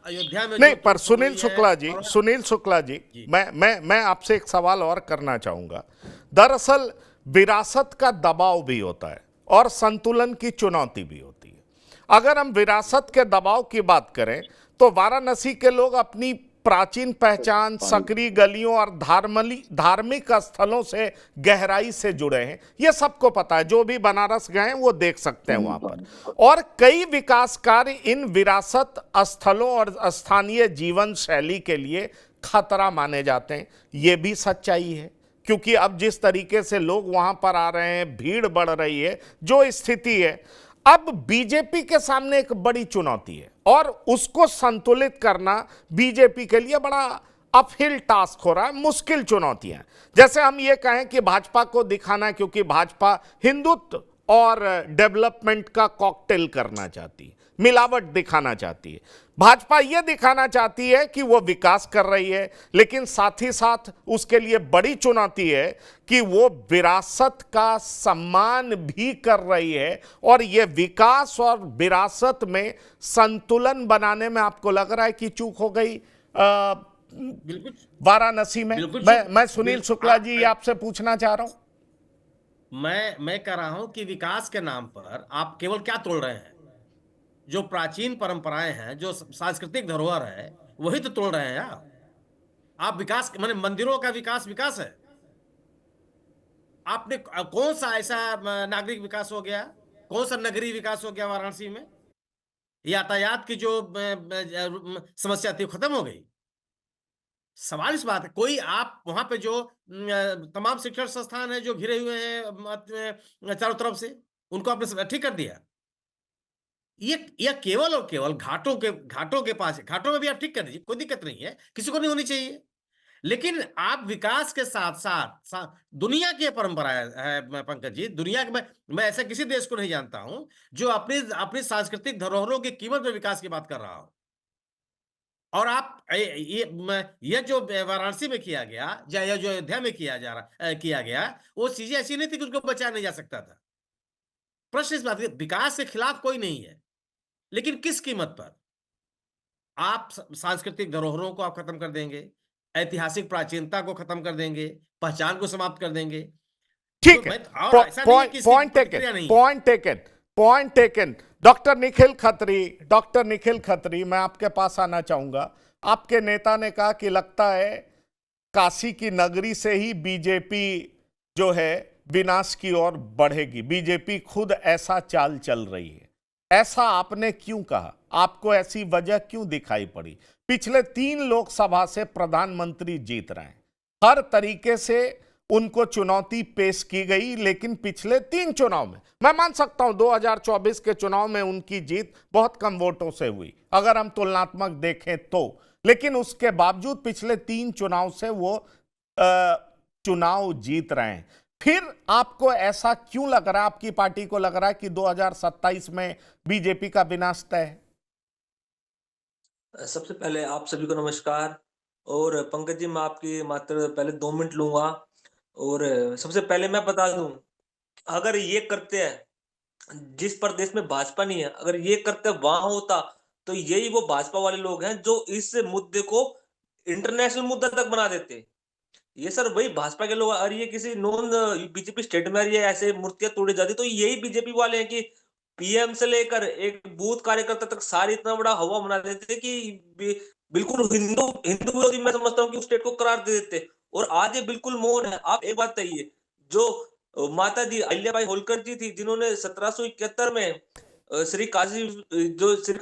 अयोध्या में नहीं, जो पर हो रही है और सुनील शुक्ला जी, जी मैं आपसे एक सवाल और करना चाहूंगा। दरअसल विरासत का दबाव भी होता है और संतुलन की चुनौती भी होती है। अगर हम विरासत के दबाव की बात करें तो वाराणसी के लोग अपनी प्राचीन पहचान, सकरी गलियों और धार्मिक स्थलों से गहराई से जुड़े हैं। यह सबको पता है, जो भी बनारस गए हैं वो देख सकते हैं वहां पर। और कई विकास कार्य इन विरासत स्थलों और स्थानीय जीवन शैली के लिए खतरा माने जाते हैं। यह भी सच्चाई है, क्योंकि अब जिस तरीके से लोग वहां पर आ रहे हैं, भीड़ बढ़ रही है, जो स्थिति है, अब बीजेपी के सामने एक बड़ी चुनौती है और उसको संतुलित करना बीजेपी के लिए बड़ा अपहिल टास्क हो रहा है, मुश्किल चुनौतियां। जैसे हम ये कहें कि भाजपा को दिखाना, क्योंकि भाजपा हिंदुत्व और डेवलपमेंट का कॉकटेल करना चाहती है, मिलावट दिखाना चाहती है। भाजपा यह दिखाना चाहती है कि वो विकास कर रही है, लेकिन साथ ही साथ उसके लिए बड़ी चुनौती है कि वो विरासत का सम्मान भी कर रही है। और ये विकास और विरासत में संतुलन बनाने में आपको लग रहा है कि चूक हो गई बिल्कुल वाराणसी में? बिल्कुल मैं सुनील शुक्ला आप जी आपसे पूछना चाह रहा हूं। मैं कह रहा हूं कि विकास के नाम पर आप केवल क्या तोड़ रहे हैं? जो प्राचीन परंपराएं हैं, जो सांस्कृतिक धरोहर है, वही तो तोड़ रहे हैं आप विकास माने मंदिरों का विकास विकास है? आपने कौन सा ऐसा नागरिक विकास हो गया, कौन सा नगरीय विकास हो गया वाराणसी में? यातायात की जो समस्या थी वो खत्म हो गई। सवाल इस बात है, कोई आप वहां पे जो तमाम शिक्षण संस्थान है जो घिरे हुए हैं चारों तरफ से, उनको आपने ठीक कर दिया? ये केवल और केवल घाटों के पास है। घाटों में भी आप ठीक कर दीजिए, कोई दिक्कत नहीं है, किसी को नहीं होनी चाहिए। लेकिन आप विकास के साथ-साथ दुनिया की ये परंपरा है पंकज जी, दुनिया के मैं ऐसा किसी देश को नहीं जानता हूं जो अपनी अपनी सांस्कृतिक धरोहरों की कीमत में विकास की बात कर रहा हो। और आप ये जो वाराणसी में किया गया या जो अयोध्या में किया गया, वो चीजें ऐसी नहीं थी कि उसको बचाया नहीं जा सकता था। प्रश्न इस बात का, विकास के खिलाफ कोई नहीं है, लेकिन किस कीमत पर? आप सांस्कृतिक धरोहरों को आप खत्म कर देंगे, ऐतिहासिक प्राचीनता को खत्म कर देंगे, पहचान को समाप्त कर देंगे। जो ठीक है, मैं और ऐसा नहीं है कि इसकी पॉइंट टेकन, प्रतिक्रिया नहीं है। Point taken, point taken. Doctor Nikhil Khatri, मैं आपके पास आना चाहूंगा। आपके नेता ने कहा कि लगता है काशी की नगरी से ही बीजेपी जो है विनाश की ओर बढ़ेगी, बीजेपी खुद ऐसा चाल चल रही है। ऐसा आपने क्यों कहा? आपको ऐसी वजह क्यों दिखाई पड़ी? पिछले 3 लोकसभा से प्रधानमंत्री जीत रहे हैं, हर तरीके से उनको चुनौती पेश की गई, लेकिन पिछले 3 चुनाव में, मैं मान सकता हूं 2024 के चुनाव में उनकी जीत बहुत कम वोटों से हुई अगर हम तुलनात्मक देखें तो, लेकिन उसके बावजूद पिछले 3 चुनाव से वो चुनाव जीत रहे हैं। फिर आपको ऐसा क्यों लग रहा है, आपकी पार्टी को लग रहा है कि 2027 में बीजेपी का विनाश तय है? सबसे पहले आप सभी को नमस्कार। और पंकज जी, मैं आपकी मात्र पहले 2 मिनट लूँगा। और सबसे पहले मैं बता दूँ, अगर ये करते हैं, जिस प्रदेश में भाजपा नहीं है, अगर ये करते वहाँ होता, तो यही वो भाजपा वाले लोग हैं जो इस मुद्दे को इंटरनेशनल मुद्दा तक बना देते। ये सर वही भाजपा के लोग, और ये किसी नॉन बीजेपी स्टेट में ये ऐसे मूर्तियां तोड़ी जाती, तो यही बीजेपी वाले हैं कि पीएम से लेकर एक बूथ कार्यकर्ता तक सारे इतना बड़ा हवा बना देते कि बिल्कुल हिंदू हिंदू विरोधी, मैं समझता हूँ कि उस स्टेट को करार दे देते। और आज ये बिल्कुल मौन है। आप एक बात कहिए, जो माता जी अहिल्याबाई होलकर जी थी, जिन्होंने 1771 में श्री काशी जो श्री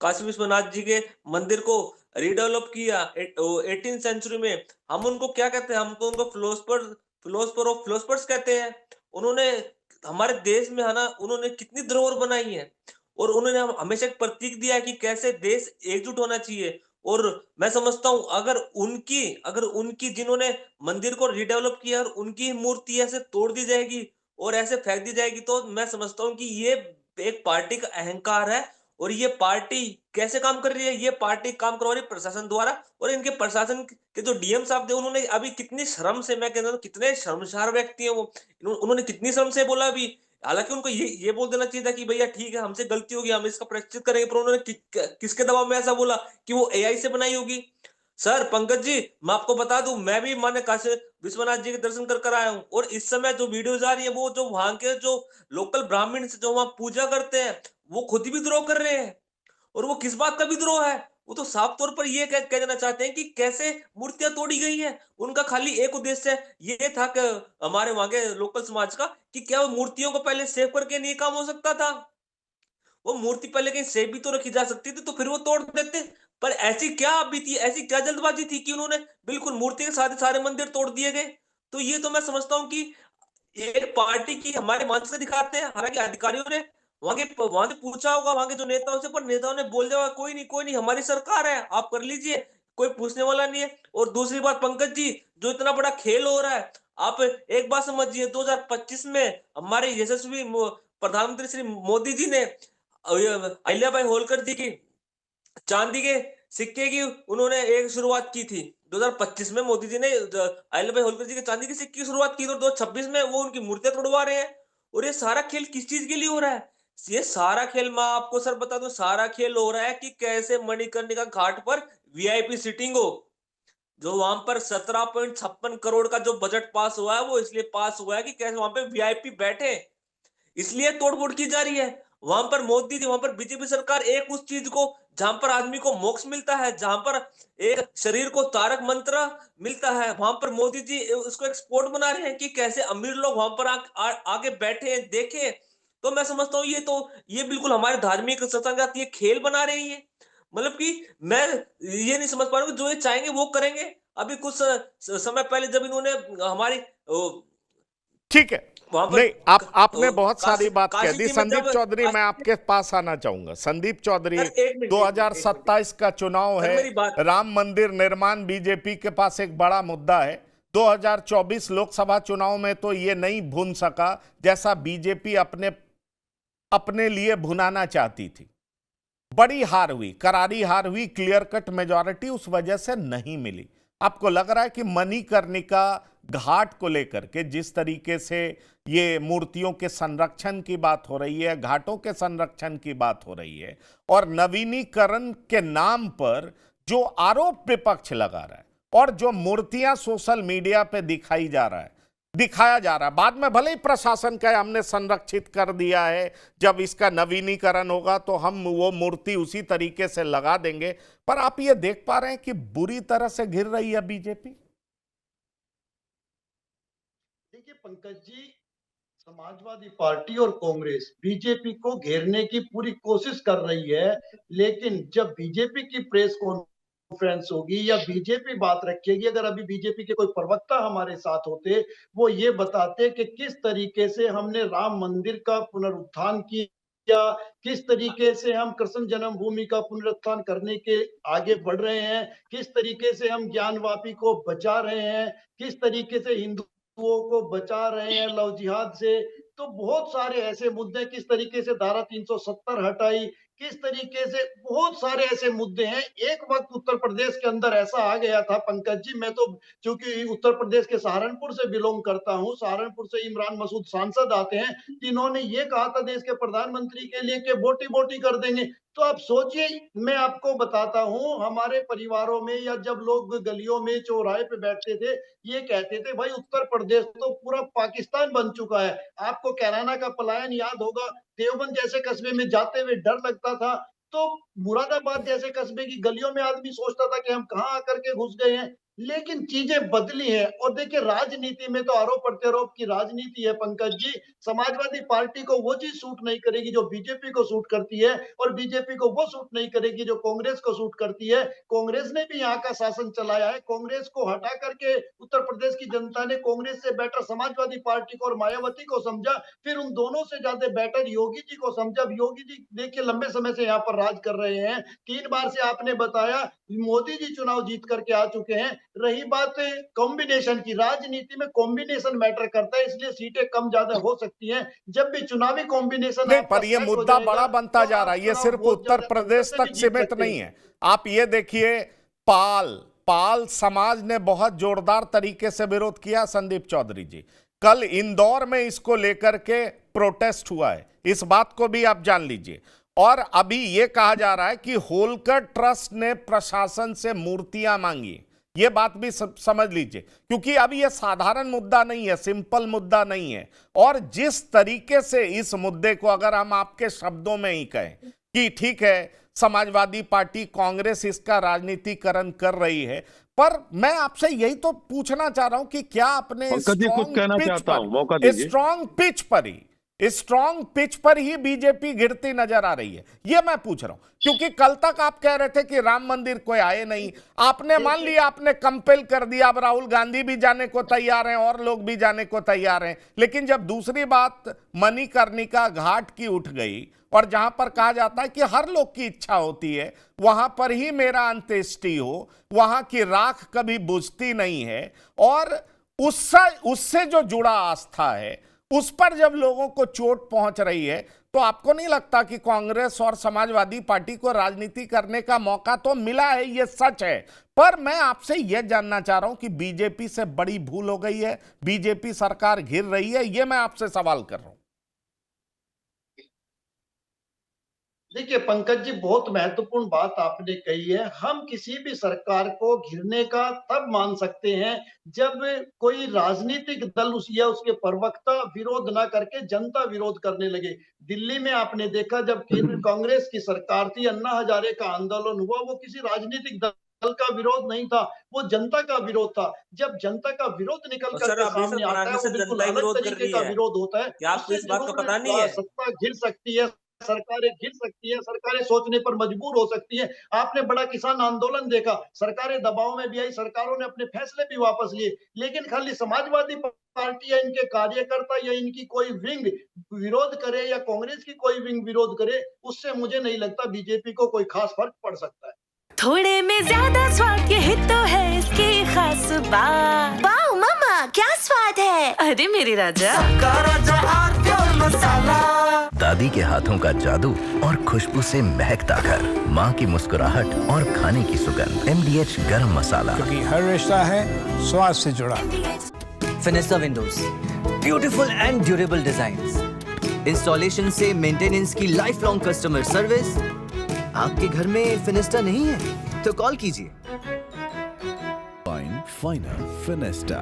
काशी विश्वनाथ जी के मंदिर को रिडेवलप किया 18th सेंचुरी में, हम उनको क्या कहते हैं? हम तो उनको फिलोसफर ऑफ फिलोसफर्स कहते हैं। उन्होंने हमारे देश में है ना, उन्होंने कितनी धरोहर बनाई है, और उन्होंने हम हमेशा एक प्रतीक दिया है कि कैसे देश एकजुट होना चाहिए। और मैं समझता हूँ, अगर उनकी जिन्होंने मंदिर को रिडेवलप किया और उनकी मूर्ति ऐसे तोड़ दी जाएगी और ऐसे फेंक दी जाएगी, तो मैं समझता हूँ कि ये एक पार्टी का अहंकार है। और ये पार्टी कैसे काम कर रही है? ये पार्टी काम करवा रही है प्रशासन द्वारा। और इनके प्रशासन के जो डीएम साहब थे, उन्होंने अभी कितनी शर्म से, मैं कहता हूँ कितने शर्मसार व्यक्ति हैं वो, उन्होंने कितनी शर्म से बोला अभी, हालांकि उनको ये बोल देना चाहिए था कि भैया ठीक है, हमसे गलती होगी, हम इसका प्रायश्चित करेंगे, पर उन्होंने किसके दबाव में ऐसा बोला कि वो एआई से बनाई होगी। सर पंकज जी, मैं आपको बता दूं, मैं भी माने काशी विश्वनाथ जी के दर्शन कर आया हूँ, और इस समय जो वीडियोज आ रही है, वो जो वहां के जो लोकल ब्राह्मण जो वहां पूजा करते हैं, वो खुद ही विद्रोह कर रहे हैं। और वो किस बात का विद्रोह है? वो तो साफ तौर पर ये कह देना चाहते हैं कि कैसे मूर्तियां तोड़ी गई है। उनका खाली एक उद्देश्य ये था कि हमारे वहां के लोकल समाज का, कि क्या वो मूर्तियों को पहले सेव करके नहीं काम हो सकता था? वो मूर्ति पहले कहीं सेव भी तो रखी जा सकती थी, तो फिर वो तोड़ देते। पर ऐसी क्या अभी थी, ऐसी क्या जल्दबाजी थी कि उन्होंने बिल्कुल मूर्ति के साथ सारे मंदिर तोड़ दिए गए? तो ये तो मैं समझता हूँ कि एक पार्टी की हमारे मंच से दिखाते हैं। हालांकि अधिकारियों ने वहां से पूछा होगा, वहां के जो नेताओं से, पर नेताओं ने बोल दिया होगा, कोई नहीं, हमारी सरकार है, आप कर लीजिए, कोई पूछने वाला नहीं है। और दूसरी बात पंकज जी, जो इतना बड़ा खेल हो रहा है, आप एक बात समझिए, 2025 में हमारे यशस्वी प्रधानमंत्री श्री मोदी जी ने अहिल्याबाई होलकर जी की चांदी के सिक्के की उन्होंने एक शुरुआत की थी। 2025 में मोदी जी ने अहिल्याबाई होलकर जी के चांदी के सिक्के की शुरुआत की, और 2026 में वो उनकी मूर्तियां तोड़वा रहे हैं। और ये सारा खेल किस चीज के लिए हो रहा है? ये सारा खेल, मैं आपको सर बता दूं, सारा खेल हो रहा है कि कैसे मणिकर्णिका घाट पर वीआईपी सीटिंग हो। जो वहां पर 17.56 करोड़ का जो बजट पास हुआ है, वो इसलिए पास हुआ है कि कैसे वहां पे वीआईपी बैठे, इसलिए तोड़-फोड़ की जा रही है। वहां पर मोदी जी, वहां पर बीजेपी सरकार एक उस चीज को, जहां पर आदमी को मोक्ष मिलता है, जहां पर एक शरीर को तारक मंत्र मिलता है, वहां पर मोदी जी उसको एक्सपोर्ट बना रहे हैं कि कैसे अमीर लोग वहां पर आगे बैठे हैं, देखें। तो मैं समझता हूँ ये बिल्कुल हमारे धार्मिक सत्संग ये खेल बना रही है। मतलब कि मैं ये नहीं समझ पा रहा हूँ, जो ये चाहेंगे वो करेंगे। अभी कुछ समय पहले जब इन्होंने हमारी ठीक है। वहां पर नहीं, आपने बहुत सारी बात कह काशी दी। जी में संदीप जब चौधरी, मैं आपके पास आना चाहूंगा। संदीप चौधरी, सर, एक मिनट 2027 का चुनाव सर, है, मेरी बात। राम मंदिर निर्माण बीजेपी के पास एक बड़ा मुद्दा है। 2024 लोकसभा चुनाव में तो ये नहीं भुन सका जैसा बीजेपी अपने अपने लिए भुनाना चाहती थी। बड़ी हार हुई, करारी हार हुई, क्लियर कट मेजॉरिटी उस वजह से नहीं मिली। आपको लग रहा है कि मणिकर्णिका घाट को लेकर के जिस तरीके से ये मूर्तियों के संरक्षण की बात हो रही है, घाटों के संरक्षण की बात हो रही है, और नवीनीकरण के नाम पर जो आरोप विपक्ष लगा रहा है और जो मूर्तियां सोशल मीडिया पे दिखाया जा रहा है, बाद में भले ही प्रशासन का हमने संरक्षित कर दिया है, जब इसका नवीनीकरण होगा तो हम वो मूर्ति उसी तरीके से लगा देंगे, पर आप ये देख पा रहे हैं कि बुरी तरह से घिर रही है बीजेपी। देखिए पंकज जी, समाजवादी पार्टी और कांग्रेस बीजेपी को घेरने की पूरी कोशिश कर रही है, लेकिन जब बीजेपी की प्रेस कॉन्फ्रेंस होगी या बीजेपी बात रखेगी, अगर अभी बीजेपी के कोई प्रवक्ता हमारे साथ होते, वो ये बताते कि किस तरीके से हमने राम मंदिर का पुनरुत्थान किया, किस तरीके से हम कृष्ण जन्मभूमि का पुनरुत्थान करने के आगे बढ़ रहे हैं, किस तरीके से हम ज्ञानवापी को बचा रहे हैं, किस तरीके से हिंदुओं को बचा रहे हैं लव जिहाद से। तो बहुत सारे ऐसे मुद्दे, किस तरीके से धारा 370 हटाई, किस तरीके से बहुत सारे ऐसे मुद्दे हैं। एक वक्त उत्तर प्रदेश के अंदर ऐसा आ गया था पंकज जी, मैं तो चूंकि उत्तर प्रदेश के सहारनपुर से बिलोंग करता हूं, सहारनपुर से इमरान मसूद सांसद आते हैं, इन्होंने ये कहा था देश के प्रधानमंत्री के लिए कि बोटी बोटी कर देंगे। तो आप सोचिए, मैं आपको बताता हूं, हमारे परिवारों में या जब लोग गलियों में चौराहे पे बैठते थे, ये कहते थे भाई उत्तर प्रदेश तो पूरा पाकिस्तान बन चुका है। आपको कैराना का पलायन याद होगा, देवबंद जैसे कस्बे में जाते हुए डर लगता था। तो मुरादाबाद जैसे कस्बे की गलियों में आदमी सोचता था कि हम कहां आकर के घुस गए हैं। लेकिन चीजें बदली हैं, और देखिए राजनीति में तो आरोप प्रत्यारोप की राजनीति है पंकज जी। समाजवादी पार्टी को वो चीज सूट नहीं करेगी जो बीजेपी को सूट करती है, और बीजेपी को वो सूट नहीं करेगी जो कांग्रेस को सूट करती है। कांग्रेस ने भी यहाँ का शासन चलाया है, कांग्रेस को हटा करके उत्तर प्रदेश की जनता ने कांग्रेस से बेटर समाजवादी पार्टी को और मायावती को समझा, फिर उन दोनों से ज्यादा बेटर योगी जी को समझा। योगी जी देखिए लंबे समय से यहाँ पर राज कर रहे हैं, 3 बार से आपने बताया मोदी जी चुनाव जीत करके आ चुके हैं। रही बात कॉम्बिनेशन की, राजनीति में कॉम्बिनेशन मैटर करता है, इसलिए सीटें कम ज्यादा हो सकती हैं। जब भी चुनावी कॉम्बिनेशन नहीं, आपका पर यह सेट हो मुद्दा जाएगा बड़ा बनता तो जा आप रहा है। ये चुनाव सिर्फ बहुत उत्तर ज्यादा प्रदेश अंतर से तक भी जीत सीमित सकते नहीं हैं। है। आप ये देखिए, पाल पाल समाज ने बहुत जोरदार तरीके से विरोध किया। संदीप चौधरी जी, कल इंदौर में इसको लेकर के प्रोटेस्ट हुआ है, इस बात को भी आप जान लीजिए। और अभी यह कहा जा रहा है कि होलकर ट्रस्ट ने प्रशासन से मूर्तियां मांगी, यह बात भी समझ लीजिए, क्योंकि अब यह साधारण मुद्दा नहीं है, सिंपल मुद्दा नहीं है। और जिस तरीके से इस मुद्दे को अगर हम आपके शब्दों में ही कहें कि ठीक है समाजवादी पार्टी कांग्रेस इसका राजनीतिकरण कर रही है, पर मैं आपसे यही तो पूछना चाह रहा हूं कि क्या अपने स्ट्रॉन्ग पिच पर ही बीजेपी गिरती नजर आ रही है, यह मैं पूछ रहा हूं। क्योंकि कल तक आप कह रहे थे कि राम मंदिर कोई आए नहीं, आपने मान लिया, आपने कंपेल कर दिया, अब राहुल गांधी भी जाने को तैयार हैं और लोग भी जाने को तैयार हैं। लेकिन जब दूसरी बात मणिकर्णिका घाट की उठ गई और जहां पर कहा जाता है कि हर लोग की इच्छा होती है वहां पर ही मेरा अंत्येष्टि हो, वहां की राख कभी बुझती नहीं है, और उससे जो जुड़ा आस्था है उस पर जब लोगों को चोट पहुंच रही है, तो आपको नहीं लगता कि कांग्रेस और समाजवादी पार्टी को राजनीति करने का मौका तो मिला है, यह सच है, पर मैं आपसे यह जानना चाह रहा हूं कि बीजेपी से बड़ी भूल हो गई है, बीजेपी सरकार घिर रही है, यह मैं आपसे सवाल कर रहा हूं। देखिए पंकज जी, बहुत महत्वपूर्ण बात आपने कही है। हम किसी भी सरकार को घिरने का तब मान सकते हैं जब कोई राजनीतिक दल या उसके प्रवक्ता विरोध ना करके जनता विरोध करने लगे। दिल्ली में आपने देखा जब केंद्र कांग्रेस की सरकार थी, अन्ना हजारे का आंदोलन हुआ, वो किसी राजनीतिक दल का विरोध नहीं था, वो जनता का विरोध था। जब जनता का विरोध निकल कर सामने आता है, वो बिल्कुल अलग तरीके का विरोध होता है। आपको इस बात का पता नहीं है? सत्ता घिर सकती है, सरकारें घिर सकती है, सरकारें सोचने पर मजबूर हो सकती है। आपने बड़ा किसान आंदोलन देखा, सरकारें दबाव में भी आई, सरकारों ने अपने फैसले भी वापस लिए, लेकिन खाली समाजवादी पार्टी या इनके कार्यकर्ता या इनकी कोई विंग विरोध करे या कांग्रेस की कोई विंग विरोध करे, उससे मुझे नहीं लगता बीजेपी को कोई खास फर्क पड़ सकता है। थोड़े में ज्यादा स्वाद, यही तो है इसकी खास बात। वाओ मामा, क्या स्वाद है। अरे मेरे राजा, दादी के हाथों का जादू और खुशबू से महकता घर, माँ की मुस्कुराहट और खाने की सुगंध, MDH गरम मसाला, क्योंकि हर रिश्ता है स्वाद से जुड़ा। Fenesta windows, beautiful and durable designs, installation से मेंटेनेंस की लाइफ लॉन्ग कस्टमर सर्विस। आपके घर में फिनिस्टा नहीं है तो कॉल कीजिए। फाइनल फिनिस्टा।